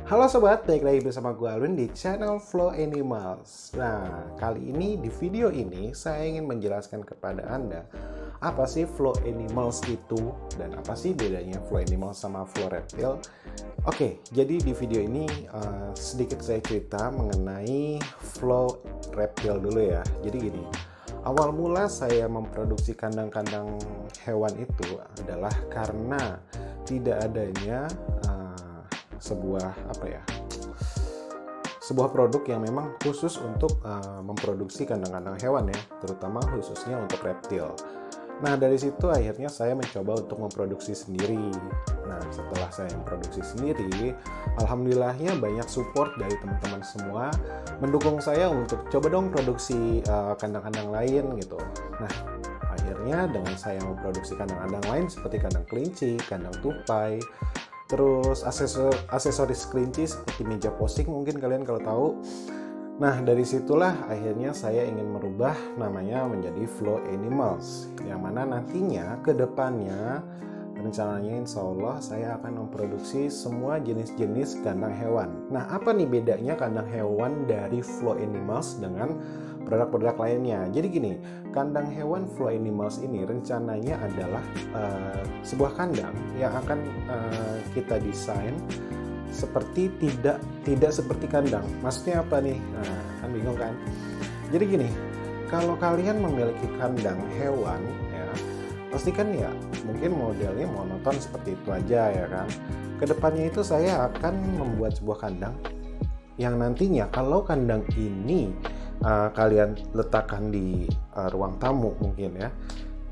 Halo sobat, balik lagi bersama gue Alwin di channel Flow Animals. Nah, kali ini di video ini saya ingin menjelaskan kepada Anda apa sih Flow Animals itu dan apa sih bedanya Flow Animals sama Flow Reptile. Oke, jadi di video ini sedikit saya cerita mengenai Flow Reptile dulu ya. Jadi gini, awal mula saya memproduksi kandang-kandang hewan itu adalah karena tidak adanya sebuah produk yang memang khusus untuk memproduksi kandang-kandang hewan ya, terutama khususnya untuk reptil. Nah, dari situ akhirnya saya mencoba untuk memproduksi sendiri. Nah, setelah saya memproduksi sendiri, alhamdulillahnya banyak support dari teman-teman semua mendukung saya untuk coba dong produksi kandang-kandang lain gitu. Nah, akhirnya dengan saya memproduksi kandang-kandang lain seperti kandang kelinci, kandang tupai, terus aksesoris kelinci seperti meja posing mungkin kalian kalau tahu. Nah, dari situlah akhirnya saya ingin merubah namanya menjadi Flow Animals, yang mana nantinya ke depannya rencananya insya Allah saya akan memproduksi semua jenis-jenis kandang hewan. Nah, apa nih bedanya kandang hewan dari Flow Animals dengan produk-produk lainnya? Jadi gini, kandang hewan Flow Animals ini rencananya adalah sebuah kandang yang akan kita desain seperti tidak seperti kandang. Maksudnya apa nih? Nah, kan bingung kan? Jadi gini, kalau kalian memiliki kandang hewan ya, pasti kan ya mungkin modelnya monoton seperti itu aja ya kan. Kedepannya itu saya akan membuat sebuah kandang yang nantinya kalau kandang ini kalian letakkan di ruang tamu mungkin ya,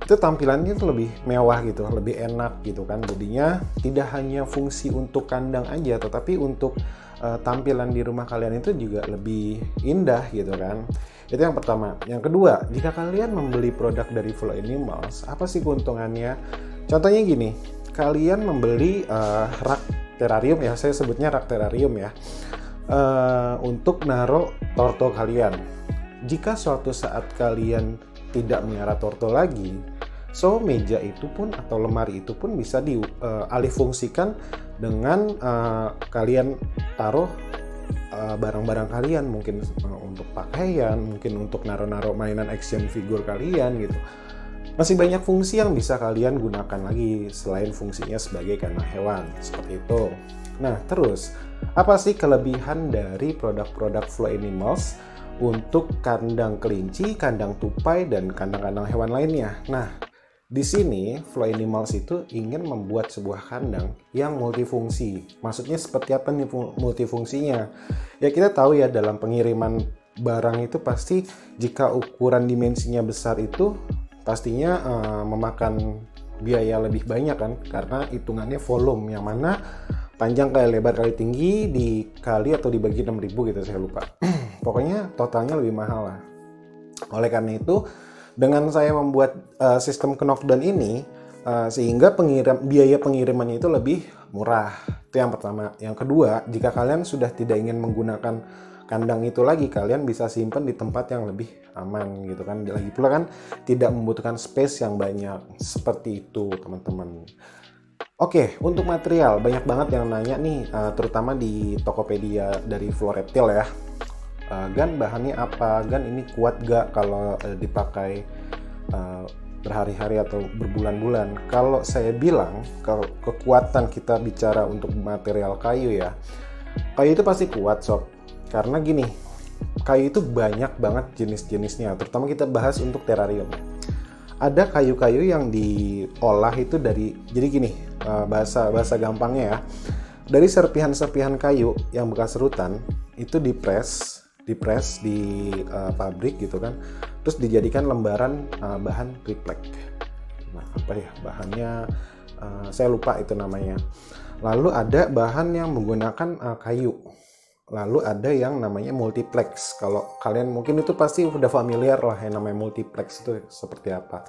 itu tampilannya itu lebih mewah gitu, lebih enak gitu kan. Jadinya tidak hanya fungsi untuk kandang aja, tetapi untuk tampilan di rumah kalian itu juga lebih indah gitu kan. Itu yang pertama. Yang kedua, jika kalian membeli produk dari Flow Animals, apa sih keuntungannya? Contohnya gini, kalian membeli rak terarium ya, saya sebutnya rak terarium ya, untuk naruh torto kalian. Jika suatu saat kalian tidak melihara torto lagi, so meja itu pun atau lemari itu pun bisa dialihfungsikan dengan kalian taruh barang-barang kalian, mungkin untuk pakaian, mungkin untuk naruh-naruh mainan action figure kalian gitu. Masih banyak fungsi yang bisa kalian gunakan lagi selain fungsinya sebagai kandang hewan seperti itu. Nah, terus apa sih kelebihan dari produk-produk Flow Animals untuk kandang kelinci, kandang tupai, dan kandang-kandang hewan lainnya? Nah, di sini Flow Animals itu ingin membuat sebuah kandang yang multifungsi. Maksudnya seperti apa nih multifungsinya? Ya kita tahu ya, dalam pengiriman barang itu pasti jika ukuran dimensinya besar itu pastinya memakan biaya lebih banyak kan, karena hitungannya volume, yang mana panjang kali lebar kali tinggi dikali atau dibagi 6.000 gitu, saya lupa. Pokoknya totalnya lebih mahal lah. Oleh karena itu, dengan saya membuat sistem knockdown ini, sehingga biaya pengirimannya itu lebih murah. Itu yang pertama. Yang kedua, jika kalian sudah tidak ingin menggunakan kandang itu lagi, kalian bisa simpan di tempat yang lebih aman gitu kan. Lagi pula kan tidak membutuhkan space yang banyak. Seperti itu teman-teman. Oke, untuk material banyak banget yang nanya nih, terutama di Tokopedia dari Flow Reptile ya. Gan bahannya apa? Gan ini kuat gak kalau dipakai berhari-hari atau berbulan-bulan? Kalau saya bilang, kalau kekuatan kita bicara untuk material kayu ya, kayu itu pasti kuat sob. Karena gini, kayu itu banyak banget jenis-jenisnya. Terutama kita bahas untuk terarium. Ada kayu-kayu yang diolah itu dari, jadi gini, bahasa gampangnya ya, dari serpihan-serpihan kayu yang bekas serutan itu dipres di pabrik gitu kan, terus dijadikan lembaran bahan triplek. Nah, apa ya bahannya, saya lupa itu namanya. Lalu ada bahan yang menggunakan kayu, lalu ada yang namanya multiplex. Kalau kalian mungkin itu pasti udah familiar lah yang namanya multiplex itu seperti apa.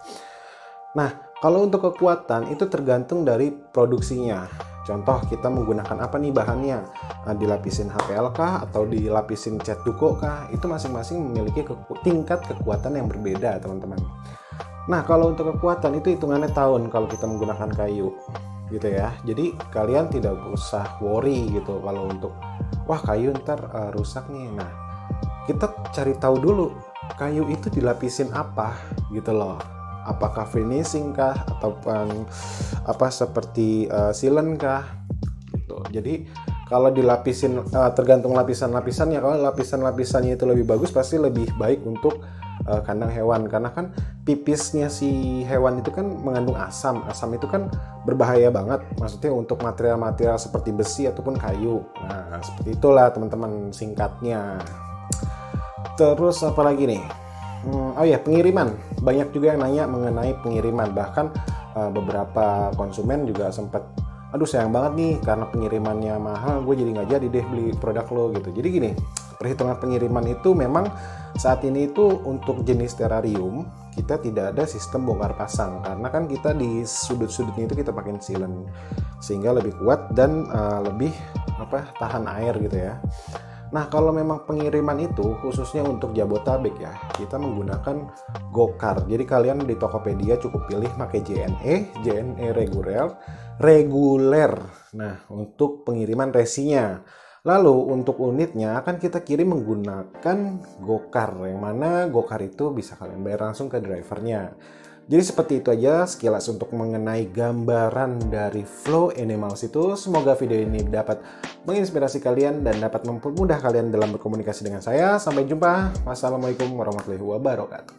Nah, kalau untuk kekuatan itu tergantung dari produksinya. Contoh, kita menggunakan apa nih bahannya? Nah, dilapisin HPL kah atau dilapisin cat duko kah? Itu masing-masing memiliki tingkat kekuatan yang berbeda, teman-teman. Nah, kalau untuk kekuatan itu hitungannya tahun kalau kita menggunakan kayu. gitu ya. Jadi kalian tidak usah worry gitu kalau untuk wah kayu ntar rusak nih. Nah, kita cari tahu dulu kayu itu dilapisin apa gitu loh. Apakah finishing kah atau apa seperti sealant kah gitu. Jadi kalau dilapisin tergantung lapisan-lapisannya. Kalau lapisan-lapisannya itu lebih bagus pasti lebih baik untuk kandang hewan, karena kan pipisnya si hewan itu kan mengandung asam. Asam itu kan berbahaya banget, maksudnya untuk material-material seperti besi ataupun kayu. Nah, seperti itulah teman-teman singkatnya. Terus apa lagi nih? Oh ya, pengiriman. Banyak juga yang nanya mengenai pengiriman. Bahkan beberapa konsumen juga sempat, aduh sayang banget nih karena pengirimannya mahal, gue jadi nggak jadi deh beli produk lo gitu. Jadi gini, perhitungan pengiriman itu memang saat ini itu untuk jenis terrarium kita tidak ada sistem bongkar pasang, karena kan kita di sudut-sudutnya itu kita pakai sealant sehingga lebih kuat dan lebih tahan air gitu ya. Nah, kalau memang pengiriman itu khususnya untuk Jabotabek ya, kita menggunakan Gokar. Jadi kalian di Tokopedia cukup pilih pakai JNE reguler. Nah, untuk pengiriman resinya. Lalu untuk unitnya akan kita kirim menggunakan Gokar, yang mana Gokar itu bisa kalian bayar langsung ke drivernya. Jadi seperti itu aja sekilas untuk mengenai gambaran dari Flow Animals itu. Semoga video ini dapat menginspirasi kalian dan dapat mempermudah kalian dalam berkomunikasi dengan saya. Sampai jumpa. Wassalamualaikum warahmatullahi wabarakatuh.